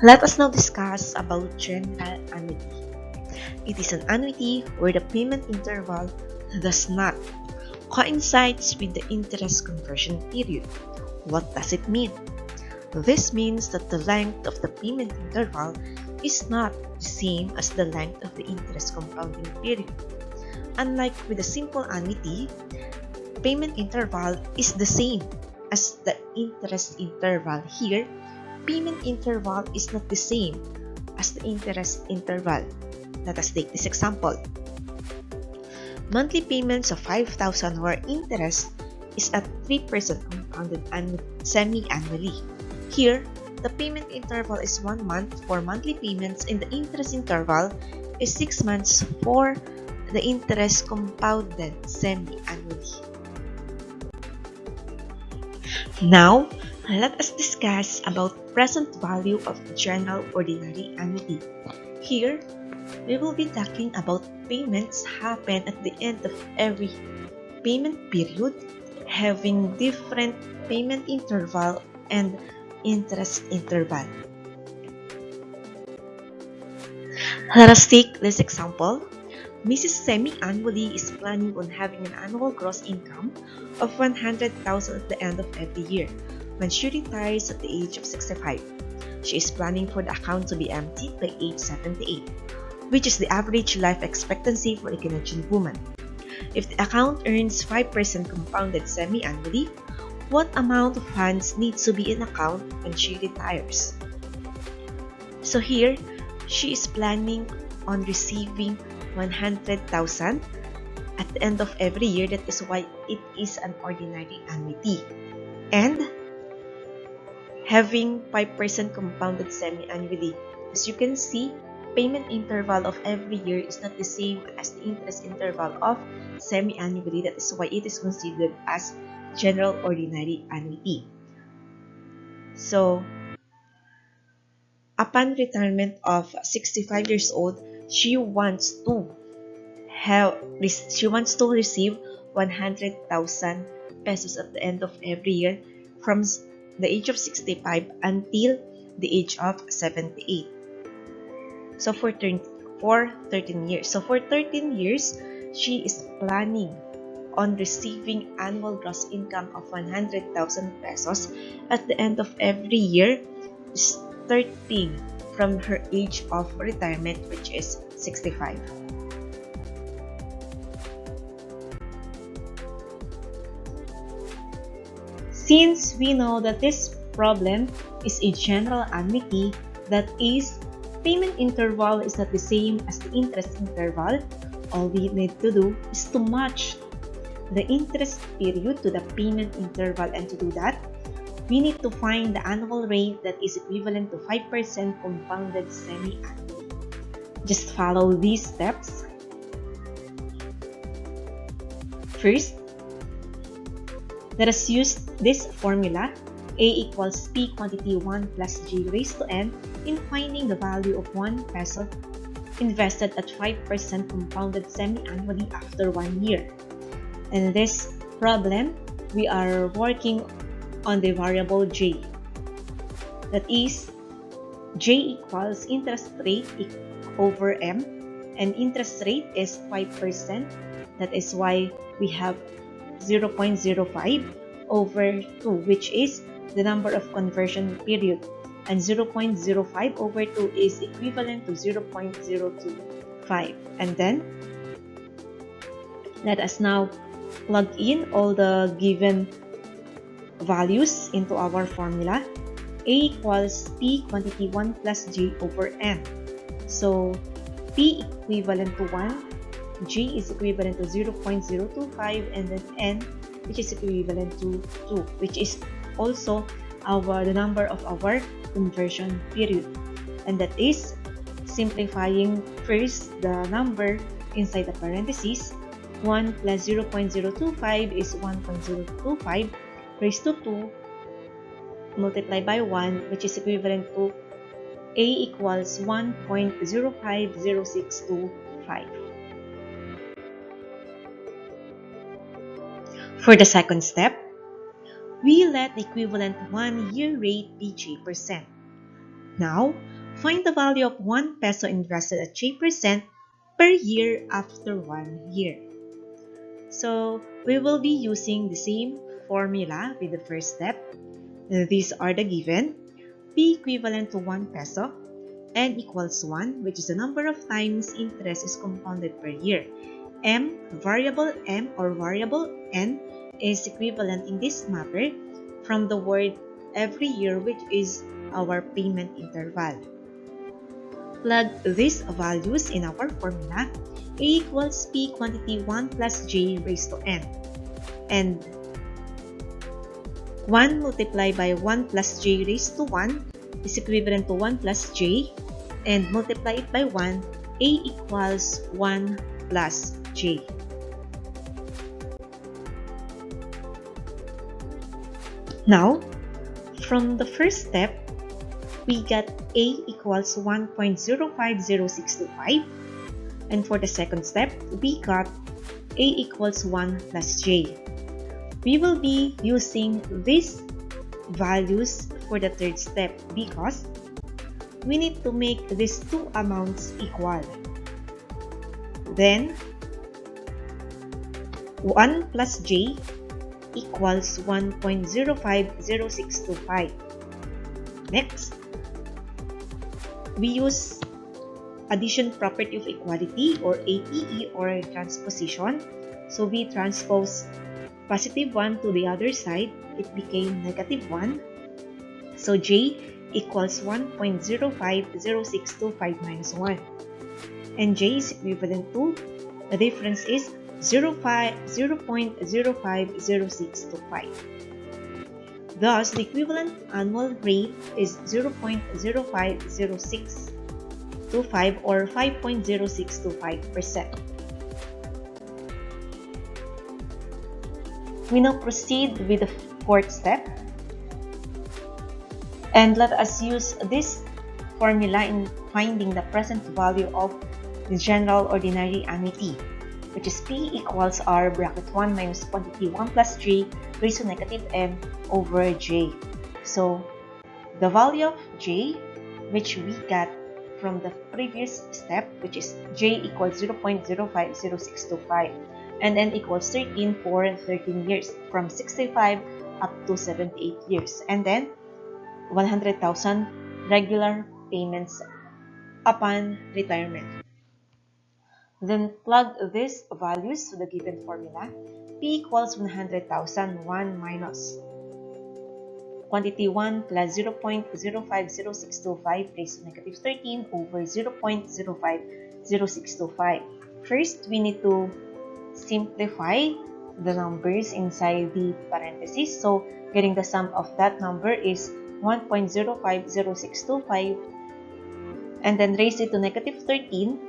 Let us now discuss about general annuity. It is an annuity where the payment interval does not coincide with the interest conversion period. What does it mean? This means that the length of the payment interval is not the same as the length of the interest compounding period. Unlike with a simple annuity, payment interval is the same as the interest interval. Here, payment interval is not the same as the interest interval. Let us take this example. Monthly payments of 5,000 where interest is at 3% compounded semi-annually. Here, the payment interval is 1 month for monthly payments and the interest interval is 6 months for the interest compounded semi-annually. Now, let us discuss about present value of the general ordinary annuity. Here, we will be talking about payments happen at the end of every payment period, having different payment interval and interest interval. Let us take this example. Mrs. Semi-annually is planning on having an annual gross income of 100,000 at the end of every year when she retires at the age of 65. She is planning for the account to be empty by age 78, which is the average life expectancy for a Canadian woman. If the account earns 5% compounded semi-annually, what amount of funds needs to be in account when she retires? So here, she is planning on receiving 100,000 at the end of every year. That is why it is an ordinary annuity. And having 5% compounded semi-annually. As you can see, payment interval of every year is not the same as the interest interval of semi-annually. That is why it is considered as general ordinary annuity. So, upon retirement of 65 years old, she wants to receive 100,000 pesos at the end of every year from the age of 65 until the age of 78. So for 13 years. So for 13 years, she is planning on receiving annual gross income of 100,000 pesos at the end of every year, starting from her age of retirement, which is 65. Since we know that this problem is a general annuity, that is, payment interval is not the same as the interest interval, all we need to do is to match the interest period to the payment interval, and to do that, we need to find the annual rate that is equivalent to 5% compounded semi-annually. Just follow these steps. First, let us use this formula, A equals P quantity 1 plus G raised to N, in finding the value of 1 peso invested at 5% compounded semi-annually after 1 year. In this problem, we are working on the variable J. That is, J equals interest rate over M, and interest rate is 5%. That is why we have 0.05 over 2, which is the number of conversion period, and 0.05 over 2 is equivalent to 0.025. And then, let us now plug in all the given values into our formula. A equals P quantity 1 plus J over N. So, P equivalent to 1, J is equivalent to 0.025, and then N, which is equivalent to 2, which is also the number of our conversion period. And that is, simplifying first the number inside the parentheses, 1 plus 0.025 is 1.025 raised to 2 multiplied by 1, which is equivalent to A equals 1.050625. For the second step, we let the equivalent 1-year rate be J%. Now, Find the value of 1 peso invested at 3% per year after 1 year. So we will be using the same formula with the first step. These are the given. P equivalent to 1 peso, N equals 1, which is the number of times interest is compounded per year. Variable M or variable N is equivalent in this matter from the word every year, which is our payment interval. Plug these values in our formula. A equals P quantity 1 plus J raised to N. And 1 multiplied by 1 plus J raised to 1 is equivalent to 1 plus J, and multiply it by 1, A equals 1 plus J. Now, from the first step, we got A equals 1.050625, and for the second step, we got A equals 1 plus J. We will be using these values for the third step because we need to make these two amounts equal. Then 1 plus J equals 1.050625. Next, we use addition property of equality or APE or transposition. So we transpose positive 1 to the other side, it became negative 1. So J equals 1.050625 minus 1. And J is equivalent to, the difference is 0.050625. Thus, the equivalent annual rate is 0.050625 or 5.0625%. We now proceed with the fourth step. And let us use this formula in finding the present value of the general ordinary annuity, which is P equals R bracket 1 minus quantity 1 plus J raised to negative M over J. So the value of J, which we got from the previous step, which is J equals 0.050625, and N equals 13 for 13 years, from 65 up to 78 years, and then 100,000 regular payments upon retirement. Then plug these values to the given formula. P equals 100,000, 1 minus quantity 1 plus 0.050625 raised to negative 13 over 0.050625. First, we need to simplify the numbers inside the parentheses. So getting the sum of that number is 1.050625, and then raise it to negative 13,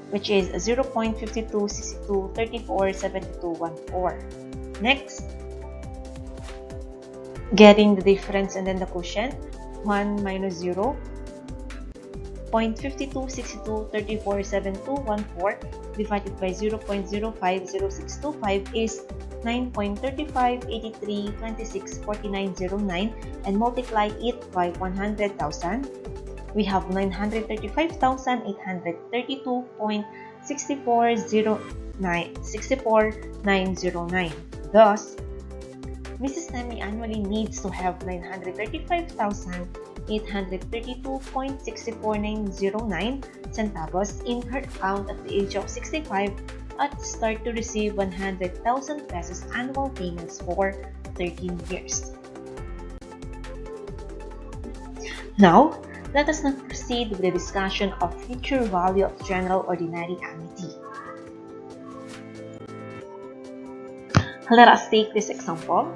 which is 0.5262347214. Next, getting the difference and then the quotient, 1 minus 0.5262347214 divided by 0.050625 is 9.3583264909, and multiply it by 100,000. We have 935,832.64909. Thus, Mrs. Nemi annually needs to have 935,832.64909 centavos in her account at the age of 65 at the start to receive 100,000 pesos annual payments for 13 years. Now, let us now proceed with the discussion of future value of general ordinary annuity. Let us take this example.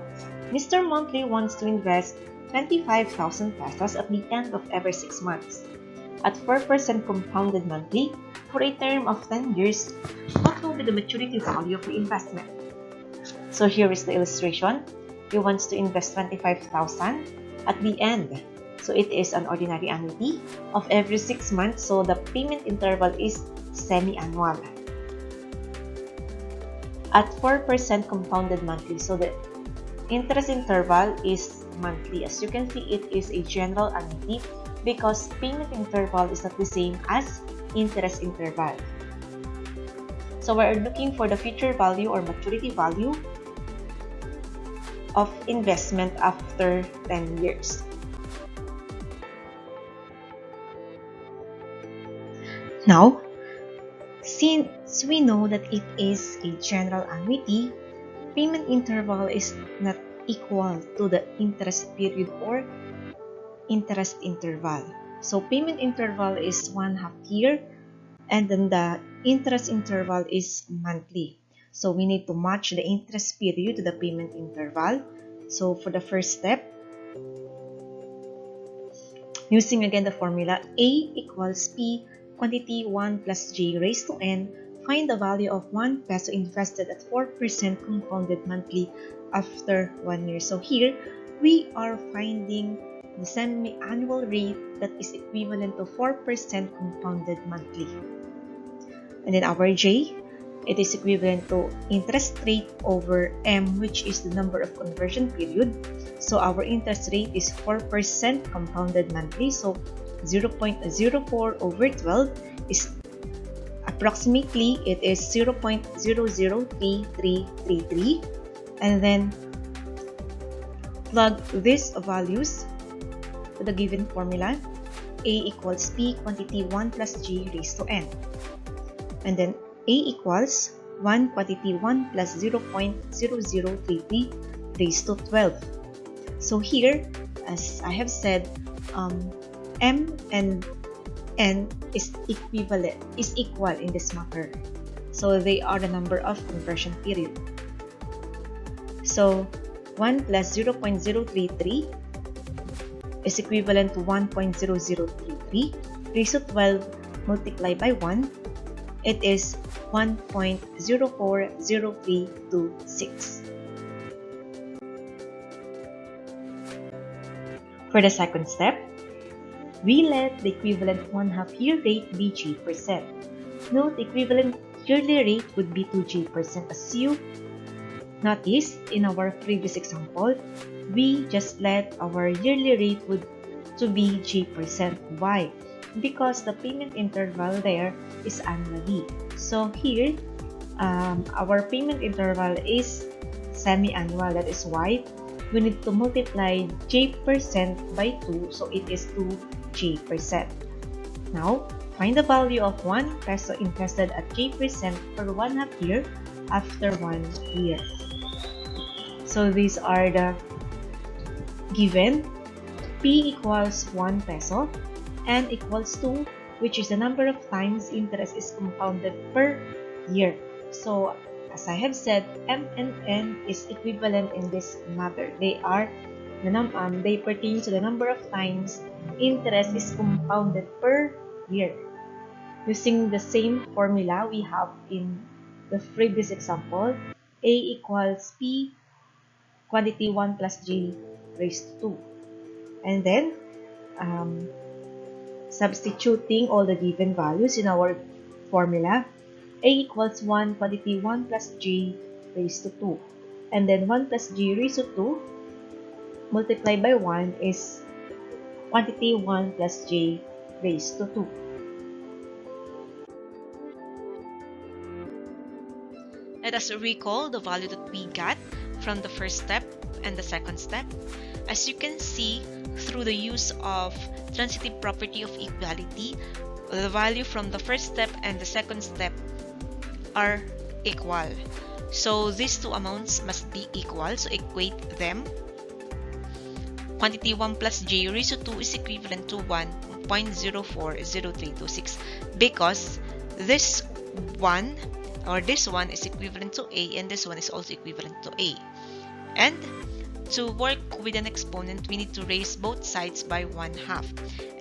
Mr. Monthly wants to invest 25,000 pesos at the end of every 6 months at 4% compounded monthly for a term of 10 years. What will be the maturity value of the investment? So here is the illustration. He wants to invest 25,000 at the end. So it is an ordinary annuity of every 6 months. So the payment interval is semi-annual at 4% compounded monthly. So the interest interval is monthly. As you can see, it is a general annuity because payment interval is not the same as interest interval. So we're looking for the future value or maturity value of investment after 10 years. Now, since we know that it is a general annuity, payment interval is not equal to the interest period or interest interval. So payment interval is 1/2 year, and then the interest interval is monthly. So we need to match the interest period to the payment interval. So for the first step, using again the formula A equals P quantity 1 plus J raised to N, find the value of 1 peso invested at 4% compounded monthly after 1 year. So here, we are finding the semi-annual rate that is equivalent to 4% compounded monthly. And then our J, it is equivalent to interest rate over M, which is the number of conversion period. So our interest rate is 4% compounded monthly. So 0.04 over 12 is approximately, it is 0.003333. And then plug these values to the given formula. A equals P quantity 1 plus J raised to N. And then A equals 1 quantity 1 plus 0.0033 raised to 12. So here, as I have said, M and N is equal in this matter. So they are the number of conversion period. So 1 plus 0.033 is equivalent to 1.0033 raised to 12 multiplied by 1. It is 1.040326. For the second step, we let the equivalent 1/2 year rate be G%. Note the equivalent yearly rate would be 2G%. As you noticed in our previous example, we just let our yearly rate to be G%. Why? Because the payment interval there is annually. So here, our payment interval is semi-annual. That is why we need to multiply J% by 2, so it is 2G%. Now, find the value of 1 peso invested at J% for 1/2 year after 1 year. So these are the given. P equals 1 peso, N equals 2, which is the number of times interest is compounded per year. So, as I have said, M and N is equivalent in this matter. They pertain to the number of times interest is compounded per year. Using the same formula we have in the previous example, A equals P quantity 1 plus J raised to 2. And then, substituting all the given values in our formula, A equals 1 quantity 1 plus J raised to 2. And then 1 plus J raised to 2 multiplied by 1 is quantity 1 plus J raised to 2. Let us recall the value that we got from the first step and the second step. As you can see, through the use of transitive property of equality, the value from the first step and the second step are equal. So these two amounts must be equal, so equate them. Quantity 1 plus J raised to 2 is equivalent to 1.040326 because this one is equivalent to A and this one is also equivalent to A. And to work with an exponent, we need to raise both sides by 1/2.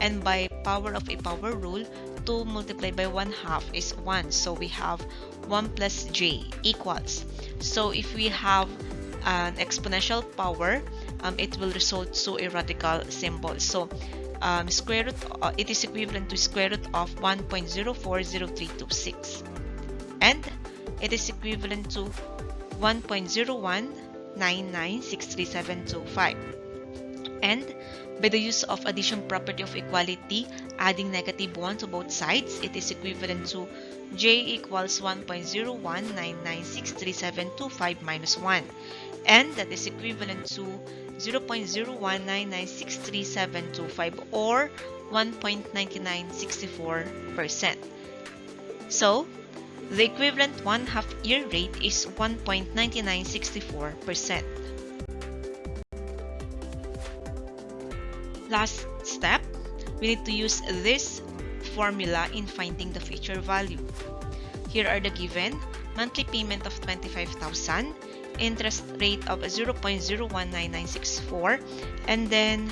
And by power of a power rule, 2 multiplied by 1/2 is 1. So we have 1 plus J equals. So if we have an exponential power, it will result to a radical symbol. So square root, it is equivalent to square root of 1.040326. And it is equivalent to 1.01996375. And by the use of addition property of equality, adding -1 to both sides, it is equivalent to J equals 1.019963725 minus 1. And that is equivalent to 0.019963725 or 1.9964%. So, the equivalent 1/2 year rate is 1.9964%. Last step, we need to use this formula in finding the future value. Here are the given: monthly payment of 25,000, interest rate of 0.019964, and then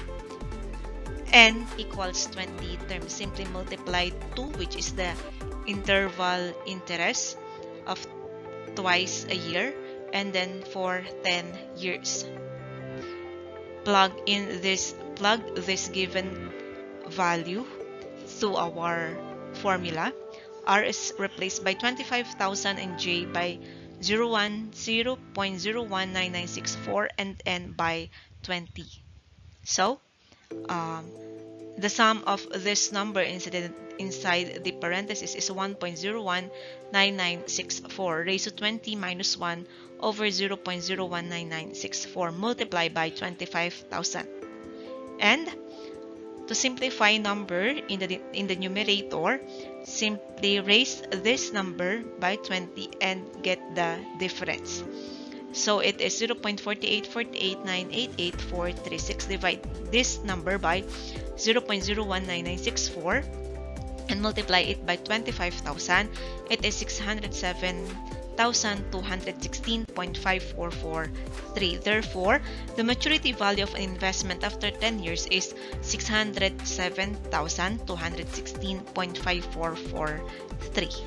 n equals 20 terms. Simply multiply 2, which is the interval interest of twice a year, and then for 10 years. Plug this given value to our formula. R is replaced by 25,000 and J by 0.0199664 and N by 20. So, the sum of this number inside the parenthesis is 1.019964 raised to 20 minus 1 over 0.019964 multiplied by 25,000. And to simplify number in the numerator, simply raise this number by 20 and get the difference. So it is 0.4848988,436. Divide this number by 0.019964 and multiply it by 25,000. It is 607,216.5443. Therefore, the maturity value of an investment after 10 years is 607,216.5443.